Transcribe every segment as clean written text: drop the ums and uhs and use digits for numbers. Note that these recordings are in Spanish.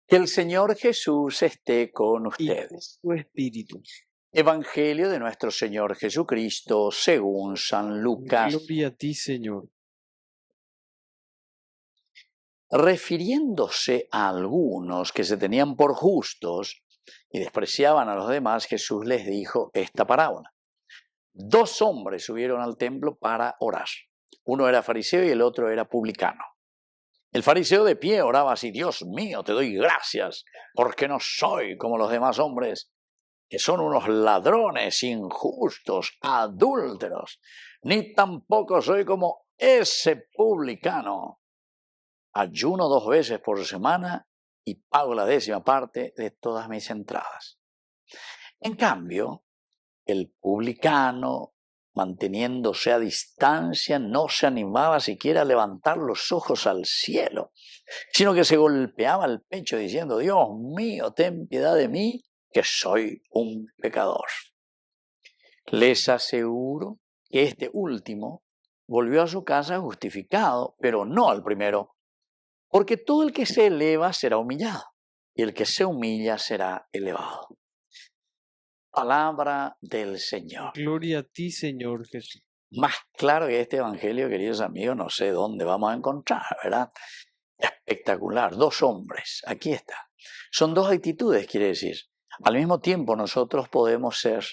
Que el Señor Jesús esté con y ustedes. tu espíritu. Evangelio de nuestro Señor Jesucristo según San Lucas. Gloria a ti, Señor. Refiriéndose a algunos que se tenían por justos y despreciaban a los demás, Jesús les dijo esta parábola. Dos hombres subieron al templo para orar. Uno era fariseo y el otro era publicano. El fariseo de pie oraba así: Dios mío, te doy gracias, porque no soy como los demás hombres, que son unos ladrones, injustos, adúlteros, ni tampoco soy como ese publicano. Ayuno 2 veces por semana y pago la 10ª parte de todas mis entradas. En cambio, el publicano, manteniéndose a distancia, no se animaba siquiera a levantar los ojos al cielo, sino que se golpeaba el pecho diciendo: Dios mío, ten piedad de mí, que soy un pecador. Les aseguro que este último volvió a su casa justificado, pero no al primero, porque todo el que se eleva será humillado, y el que se humilla será elevado. Palabra del Señor. Gloria a ti, Señor Jesús. Más claro que este evangelio, queridos amigos, no sé dónde vamos a encontrar, ¿verdad? Espectacular. Dos hombres, aquí está. Son dos actitudes, quiere decir. Al mismo tiempo nosotros podemos ser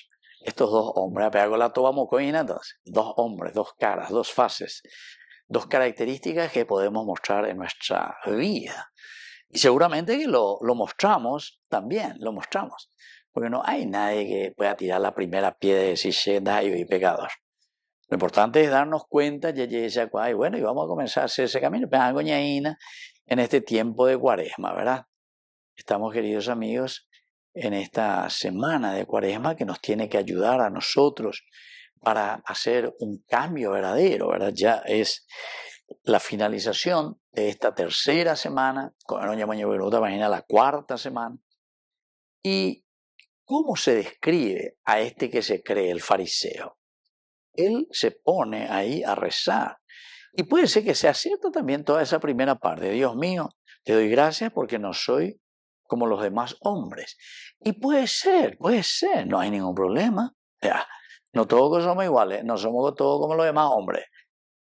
estos dos hombres, entonces, dos hombres, dos caras, dos faces, dos características que podemos mostrar en nuestra vida. Y seguramente que lo mostramos también, lo mostramos. Porque no hay nadie que pueda tirar la primera piedra y decir: daño y pecador. Lo importante es darnos cuenta, y bueno, y vamos a comenzar a hacer ese camino, en este tiempo de Cuaresma, ¿verdad? Estamos, queridos amigos, en esta semana de Cuaresma que nos tiene que ayudar a nosotros para hacer un cambio verdadero, ¿verdad? Ya es la finalización de esta tercera semana, la cuarta semana. ¿Y cómo se describe a este que se cree el fariseo? Él se pone ahí a rezar. Y puede ser que sea cierto también toda esa primera parte. Dios mío, te doy gracias porque no soy como los demás hombres. Y puede ser, no hay ningún problema. Ya, no todos somos iguales, no somos todos como los demás hombres.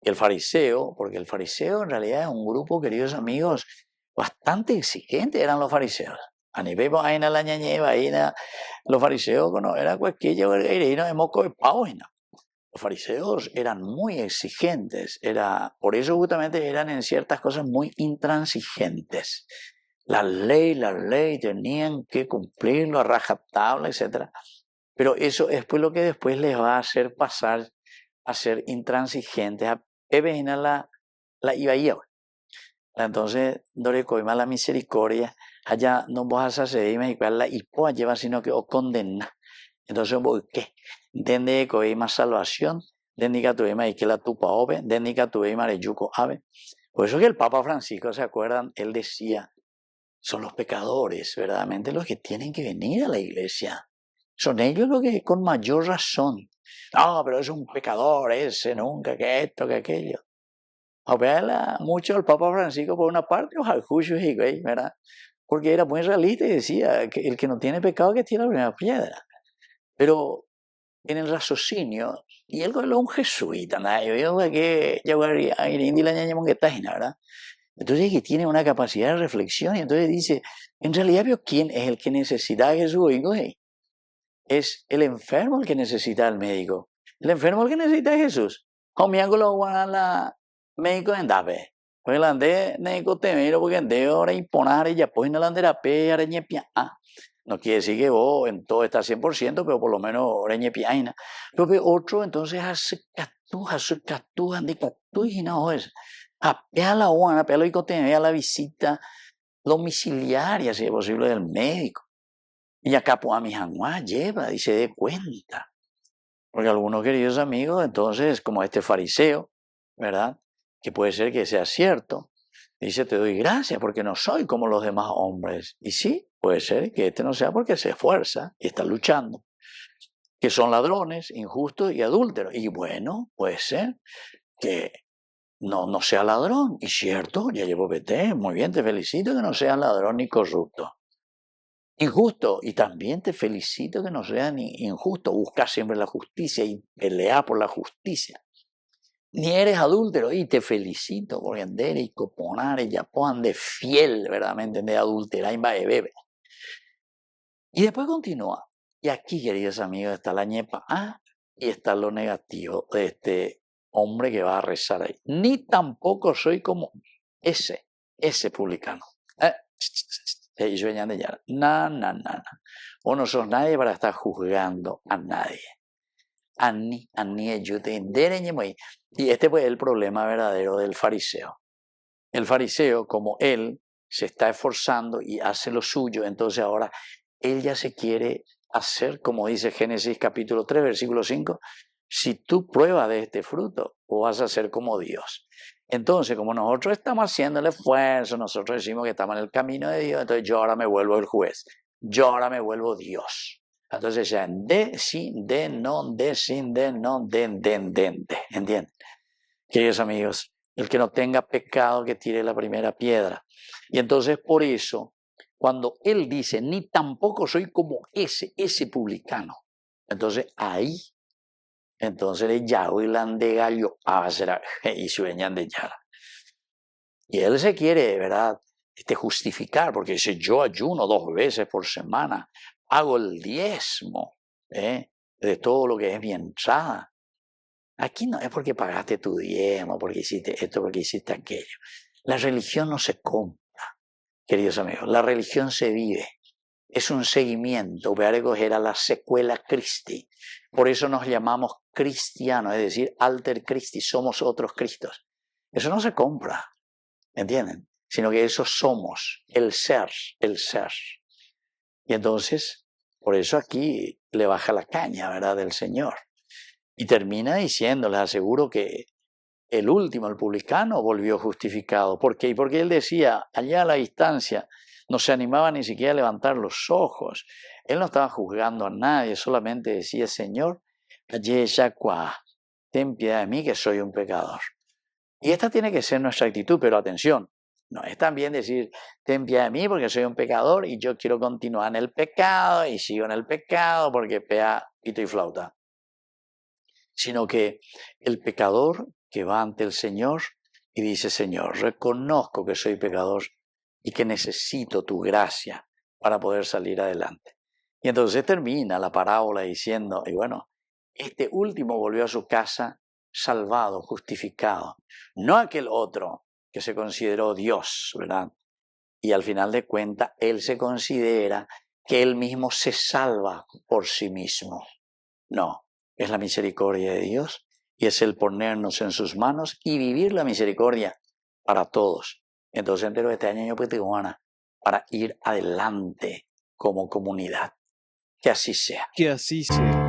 Y el fariseo, porque el fariseo en realidad es un grupo, queridos amigos, bastante exigente eran los fariseos. A nivel de la ñañeva, los fariseos no era cualquier de moco de pavo. Los fariseos eran muy exigentes, por eso justamente eran en ciertas cosas muy intransigentes. La ley, tenían que cumplirlo a rajatabla, etc. Pero eso es pues lo que después les va a hacer pasar a ser intransigentes, a la iba. Entonces, Dorecoima la misericordia, allá no vas a hacer la hipoa lleva, sino que os condena. Entonces, ¿qué? Dende coima salvación, dende catuema y que la tupa ove, dende catuema de yuco ave. Por eso que el Papa Francisco, ¿se acuerdan? Él decía: son los pecadores, verdaderamente, los que tienen que venir a la iglesia. Son ellos los que con mayor razón. No, pero es un pecador ese, nunca, que esto, que aquello. A mucho el Papa Francisco por una parte, ¿verdad? Porque era muy realista y decía que el que no tiene pecado que tire la primera piedra. Pero en el raciocinio, y él es un jesuita, ¿verdad? Entonces que tiene una capacidad de reflexión y entonces dice, en realidad, ¿quién es el que necesita a Jesús? Es el enfermo el que necesita al médico. El enfermo el que necesita a Jesús. Médico en Dabe. Porque la ande médico te miro porque ande ahora imponer y ya pues no la andera pe areñepia. No quiere decir que vos en todo está 100%, pero por lo menos areñepia. Pero otro entonces hace catu, y no es. Apea la una, apea lo que a la visita domiciliaria, si es posible, del médico. Y acá pues a mi januá lleva y se dé cuenta. Porque algunos queridos amigos, entonces, como este fariseo, ¿verdad? Que puede ser que sea cierto, dice: te doy gracias porque no soy como los demás hombres. Y sí, puede ser que este no sea porque se esfuerza y está luchando. Que son ladrones, injustos y adúlteros. Y bueno, puede ser que no sea ladrón. Y cierto, ya llevo PT, muy bien, te felicito que no seas ladrón ni corrupto. Injusto, y también te felicito que no seas ni injusto. Busca siempre la justicia y pelea por la justicia. Ni eres adúltero, y te felicito porque andere y coponare ya puedan de fiel, verdaderamente, de adulterar y de bebé. Y después continúa. Y aquí, queridos amigos, está la ñepa A y está lo negativo de este hombre que va a rezar ahí. Ni tampoco soy como ese publicano. Y yo de ya. No. Vos no sos nadie para estar juzgando a nadie. Y este fue el problema verdadero del fariseo. El fariseo, como él se está esforzando y hace lo suyo, entonces ahora él ya se quiere hacer, como dice Génesis capítulo 3, versículo 5, si tú pruebas de este fruto, vas a ser como Dios. Entonces, como nosotros estamos haciendo el esfuerzo, nosotros decimos que estamos en el camino de Dios, entonces yo ahora me vuelvo el juez, yo ahora me vuelvo Dios. Entonces ya de, sin, de, no, de, sin, de, no, de, ¿entienden? Queridos amigos, el que no tenga pecado que tire la primera piedra. Y entonces por eso, cuando él dice, ni tampoco soy como ese publicano, entonces ahí, entonces el Yahweh de gallo y sueñan de Yara. Y él se quiere, ¿verdad?, justificar, porque dice, yo ayuno 2 veces por semana, hago el diezmo de todo lo que es mi entrada. Aquí no es porque pagaste tu diezmo, porque hiciste esto, porque hiciste aquello. La religión no se compra, queridos amigos. La religión se vive. Es un seguimiento. Era la secuela Christi. Por eso nos llamamos cristianos, es decir, alter Christi. Somos otros Cristos. Eso no se compra, ¿entienden? Sino que eso somos, el ser. Y entonces, por eso aquí le baja la caña, ¿verdad?, del Señor. Y termina diciendo, les aseguro que el último, el publicano, volvió justificado. ¿Por qué? Porque él decía, allá a la distancia, no se animaba ni siquiera a levantar los ojos. Él no estaba juzgando a nadie, solamente decía, Señor, ten piedad de mí que soy un pecador. Y esta tiene que ser nuestra actitud, pero atención, no es también decir, ten piedad de mí porque soy un pecador y yo quiero continuar en el pecado y sigo en el pecado porque pea, pito y flauta. Sino que el pecador que va ante el Señor y dice, Señor, reconozco que soy pecador y que necesito tu gracia para poder salir adelante. Y entonces termina la parábola diciendo, y bueno, este último volvió a su casa salvado, justificado, no aquel otro que se consideró Dios, ¿verdad? Y al final de cuentas, él se considera que él mismo se salva por sí mismo. No. Es la misericordia de Dios y es el ponernos en sus manos y vivir la misericordia para todos. Entonces, entero este año yo Petihuana para ir adelante como comunidad. Que así sea. Que así sea.